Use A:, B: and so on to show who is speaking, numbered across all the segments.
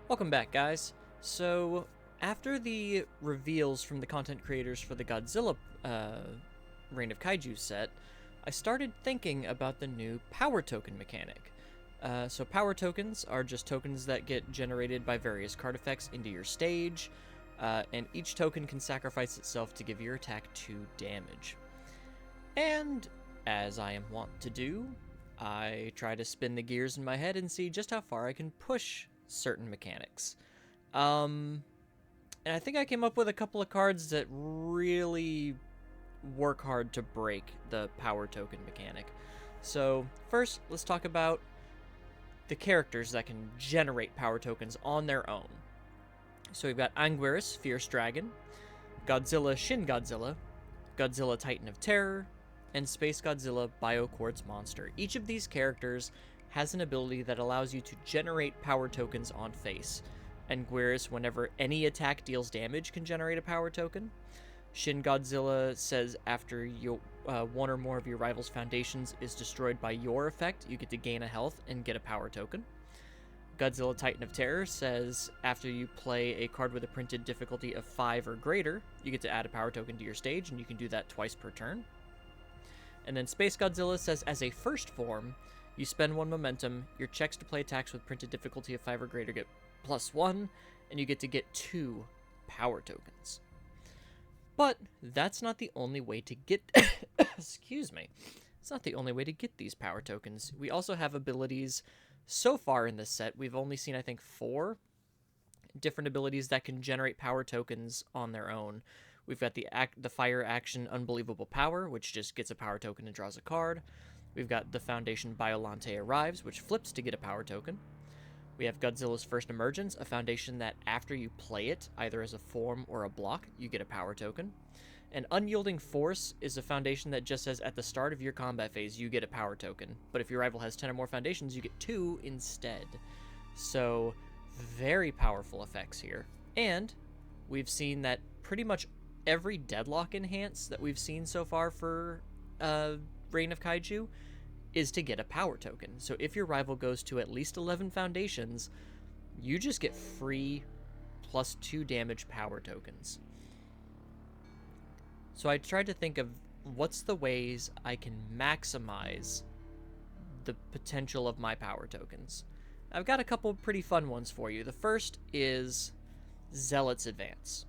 A: Welcome back, guys. So, after the reveals from the content creators for the Godzilla Reign of Kaiju set, I started thinking about the new power token mechanic. So power tokens are just tokens that get generated by various card effects into your stage, and each token can sacrifice itself to give your attack 2 damage. And, as I am wont to do, I try to spin the gears in my head and see just how far I can push certain mechanics. And I think I came up with a couple of cards that really work hard to break the power token mechanic. So first, let's talk about the characters that can generate power tokens on their own. So we've got Anguirus, Fierce Dragon, Godzilla, Shin Godzilla, Godzilla, Titan of Terror, and Space Godzilla, Bioquartz Monster. Each of these characters has an ability that allows you to generate power tokens on face. Anguirus, whenever any attack deals damage, can generate a power token. Shin Godzilla says after one or more of your rival's foundations is destroyed by your effect, you get to gain a health and get a power token. Godzilla Titan of Terror says after you play a card with a printed difficulty of 5 or greater, you get to add a power token to your stage, and you can do that twice per turn. And then Space Godzilla says as a first form, you spend 1 momentum, your checks to play attacks with printed difficulty of 5 or greater get +1, and you get to get 2 power tokens. But that's not the only way to get excuse me. It's not the only way to get these power tokens. We also have abilities so far in this set. We've only seen, I think, 4 different abilities that can generate power tokens on their own. We've got the fire action Unbelievable Power, which just gets a power token and draws a card. We've got the Foundation Biolante Arrives, which flips to get a power token. We have Godzilla's First Emergence, a foundation that after you play it, either as a form or a block, you get a power token. And Unyielding Force is a foundation that just says at the start of your combat phase, you get a power token. But if your rival has 10 or more foundations, you get 2 instead. So, very powerful effects here. And we've seen that pretty much every Deadlock enhance that we've seen so far for Reign of Kaiju is to get a power token. So if your rival goes to at least 11 foundations, you just get free +2 damage power tokens. So I tried to think of what's the ways I can maximize the potential of my power tokens. I've got a couple pretty fun ones for you. The first is Zealot's Advance.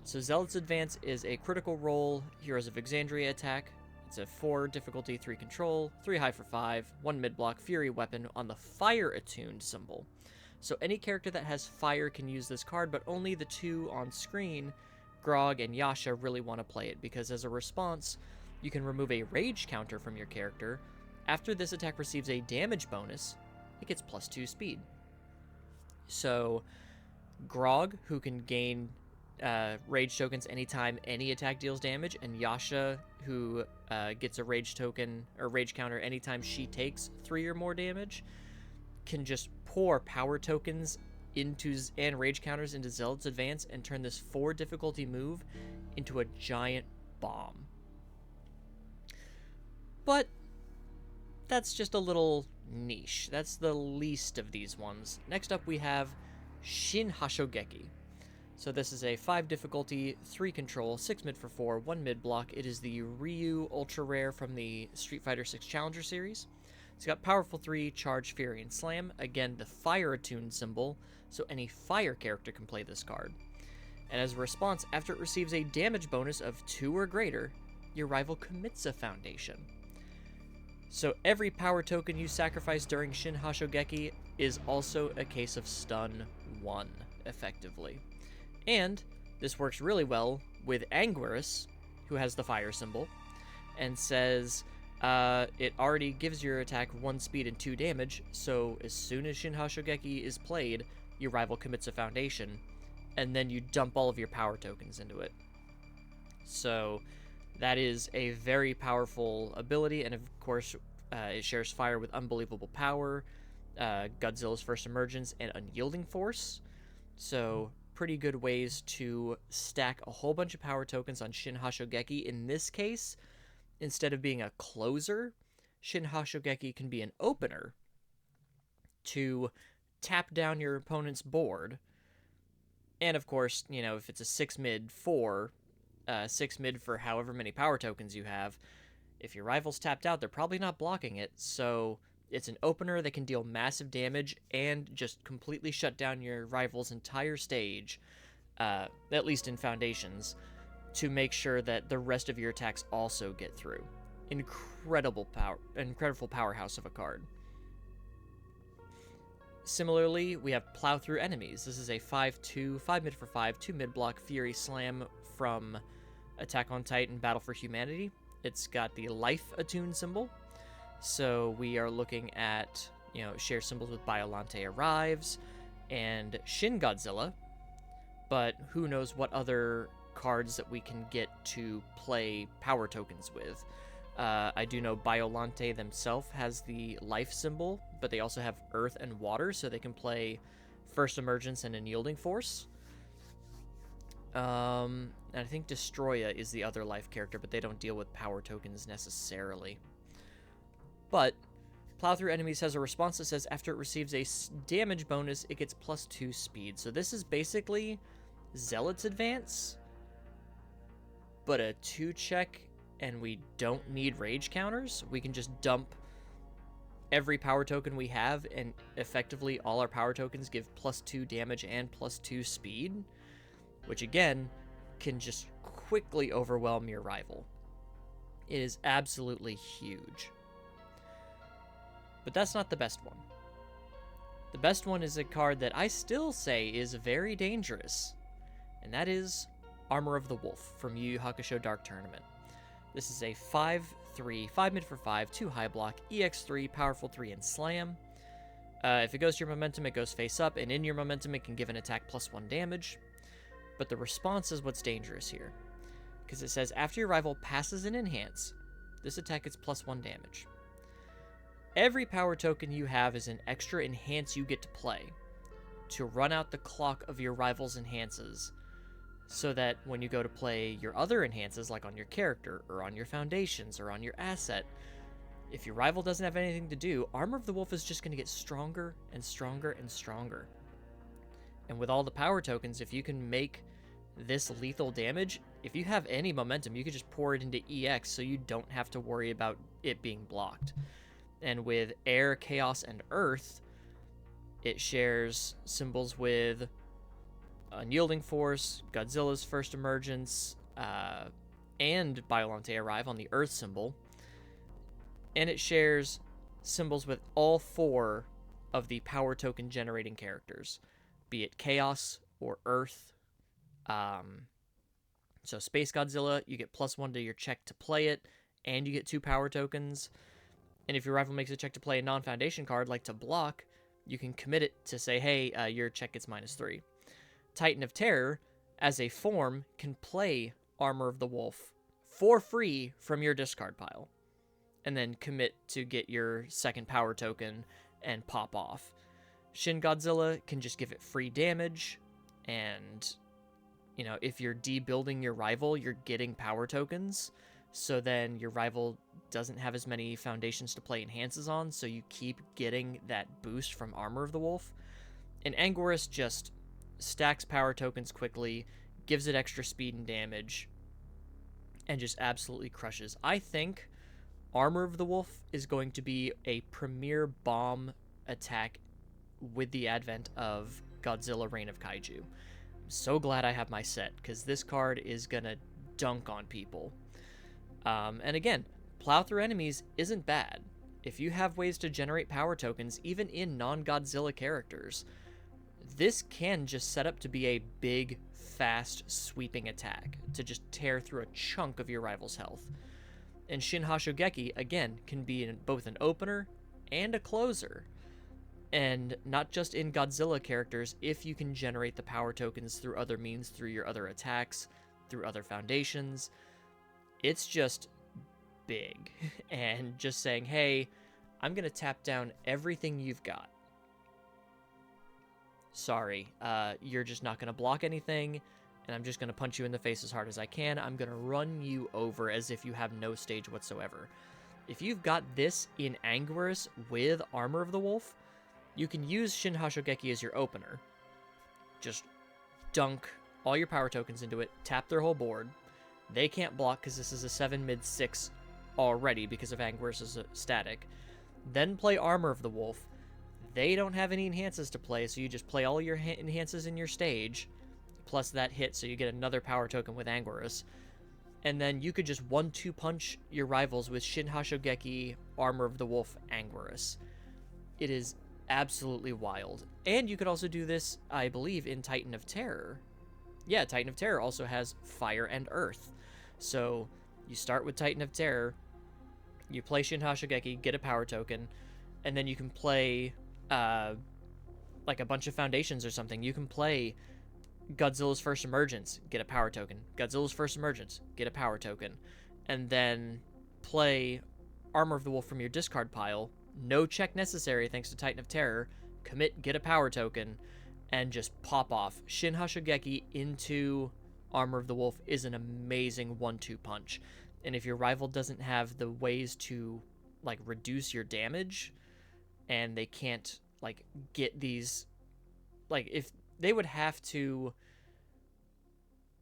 A: So Zealot's Advance is a critical role Heroes of Exandria attack. It's a 4 difficulty, 3 control, 3 high for 5, 1 mid-block Fury weapon on the fire-attuned symbol. So any character that has fire can use this card, but only the 2 on screen, Grog and Yasha, really want to play it, because as a response, you can remove a rage counter from your character. After this attack receives a damage bonus, it gets +2 speed. So Grog, who can gain rage tokens anytime any attack deals damage, and Yasha, who gets a rage token or rage counter anytime she takes 3 or more damage, can just pour power tokens and rage counters into Zealot's Advance and turn this 4 difficulty move into a giant bomb. But that's just a little niche. That's the least of these ones. Next up we have Shin Hashogeki. So this is a 5 difficulty, 3 control, 6 mid for 4, 1 mid block. It is the Ryu Ultra Rare from the Street Fighter 6 Challenger series. It's got Powerful 3, Charge, Fury, and Slam. Again, the fire-attuned symbol, so any fire character can play this card. And as a response, after it receives a damage bonus of 2 or greater, your rival commits a foundation. So every power token you sacrifice during Shin Hashogeki is also a case of stun 1, effectively. And this works really well with Anguirus, who has the fire symbol, and says it already gives your attack 1 speed and 2 damage, so as soon as Shin Hashogeki is played, your rival commits a foundation, and then you dump all of your power tokens into it. So that is a very powerful ability, and of course it shares fire with Unbelievable Power, Godzilla's First Emergence, and Unyielding Force. So pretty good ways to stack a whole bunch of power tokens on Shin Hashogeki. In this case, instead of being a closer, Shin Hashogeki can be an opener to tap down your opponent's board. And of course, if it's a 6 mid 4, 6 mid for however many power tokens you have, if your rival's tapped out, they're probably not blocking it, so it's an opener that can deal massive damage and just completely shut down your rival's entire stage, at least in Foundations, to make sure that the rest of your attacks also get through. Incredible powerhouse of a card. Similarly, we have Plow Through Enemies. This is a 5/2, 5 mid for 5, 2 mid block Fury Slam from Attack on Titan Battle for Humanity. It's got the life attuned symbol. So we are looking at, share symbols with Biolante Arrives and Shin Godzilla. But who knows what other cards that we can get to play power tokens with. I do know Biolante themselves has the life symbol, but they also have earth and water, so they can play First Emergence and Unyielding Force. And I think Destroya is the other life character, but they don't deal with power tokens necessarily. But Plow Through Enemies has a response that says after it receives a damage bonus, it gets +2 speed. So this is basically Zealot's Advance, but a 2-check, and we don't need rage counters. We can just dump every power token we have, and effectively all our power tokens give +2 damage and +2 speed, which again can just quickly overwhelm your rival. It is absolutely huge. But that's not the best one. The best one is a card that I still say is very dangerous, and that is Armor of the Wolf from Yu Yu Hakusho Dark Tournament. This is a 5/3, 5 mid for 5, 2 high block, EX3, powerful 3, and slam. If it goes to your momentum, it goes face up, and in your momentum, it can give an attack +1 damage. But the response is what's dangerous here, because it says after your rival passes an enhance, this attack gets +1 damage. Every power token you have is an extra enhance you get to play to run out the clock of your rival's enhances, so that when you go to play your other enhances, like on your character, or on your foundations, or on your asset, if your rival doesn't have anything to do, Armor of the Wolf is just going to get stronger and stronger and stronger. And with all the power tokens, if you can make this lethal damage, if you have any momentum, you can just pour it into EX so you don't have to worry about it being blocked. And with Air, Chaos, and Earth, it shares symbols with Unyielding Force, Godzilla's First Emergence, and Biolante Arrive on the Earth symbol. And it shares symbols with all 4 of the power token generating characters, be it Chaos or Earth. So Space Godzilla, you get +1 to your check to play it, and you get 2 power tokens. And if your rival makes a check to play a non-foundation card, like to block, you can commit it to say, hey, your check gets -3. Titan of Terror, as a form, can play Armor of the Wolf for free from your discard pile, and then commit to get your second power token and pop off. Shin Godzilla can just give it free damage, and, if you're debuilding your rival, you're getting power tokens, so then your rival doesn't have as many foundations to play enhances on, so you keep getting that boost from Armor of the Wolf. And Anguirus just stacks power tokens quickly, gives it extra speed and damage, and just absolutely crushes. I think Armor of the Wolf is going to be a premier bomb attack with the advent of Godzilla Reign of Kaiju. I'm so glad I have my set, because this card is going to dunk on people. And again, Plow Through Enemies isn't bad. If you have ways to generate power tokens, even in non-Godzilla characters, this can just set up to be a big, fast, sweeping attack to just tear through a chunk of your rival's health. And Shin Hashogeki, again, can be both an opener and a closer. And not just in Godzilla characters, if you can generate the power tokens through other means, through your other attacks, through other foundations. It's just big. And just saying, hey, I'm going to tap down everything you've got. Sorry, you're just not going to block anything, and I'm just going to punch you in the face as hard as I can. I'm going to run you over as if you have no stage whatsoever. If you've got this in Anguirus with Armor of the Wolf, you can use Shin Hashogeki as your opener. Just dunk all your power tokens into it, tap their whole board. They can't block because this is a 7 mid 6 already because of Anguirus' static. Then play Armor of the Wolf. They don't have any enhances to play, so you just play all your enhances in your stage, plus that hit, so you get another power token with Anguirus. And then you could just 1-2 punch your rivals with Shin Hashogeki, Armor of the Wolf, Anguirus. It is absolutely wild. And you could also do this, I believe, in Titan of Terror. Yeah, Titan of Terror also has Fire and Earth. So you start with Titan of Terror, you play Shin Hashogeki, get a power token, and then you can play like a bunch of foundations or something. You can play Godzilla's First Emergence, get a power token. Godzilla's First Emergence, get a power token. And then play Armor of the Wolf from your discard pile. No check necessary thanks to Titan of Terror. Commit, get a power token, and just pop off. Shin Hashogeki into Armor of the Wolf is an amazing 1-2 punch. And if your rival doesn't have the ways to like reduce your damage, and they can't like get these, like if they would have to,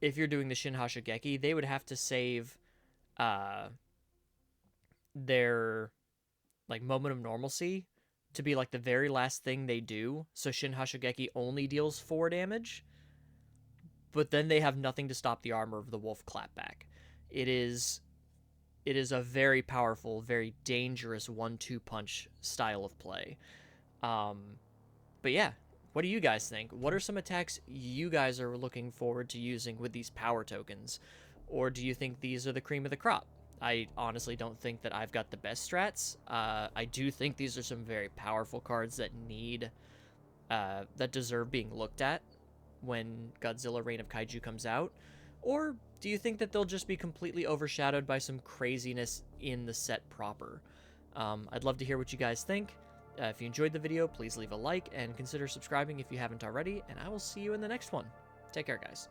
A: if you're doing the Shin Hashogeki, they would have to save their like moment of normalcy to be like the very last thing they do, so Shin Hashogeki only deals 4 damage, but then they have nothing to stop the Armor of the Wolf clapback. It is a very powerful, very dangerous 1-2 punch style of play. But yeah, what do you guys think? What are some attacks you guys are looking forward to using with these power tokens? Or do you think these are the cream of the crop? I honestly don't think that I've got the best strats. I do think these are some very powerful cards that that deserve being looked at when Godzilla Reign of Kaiju comes out. Or do you think that they'll just be completely overshadowed by some craziness in the set proper? I'd love to hear what you guys think. If you enjoyed the video, please leave a like and consider subscribing if you haven't already, and I will see you in the next one. Take care, guys.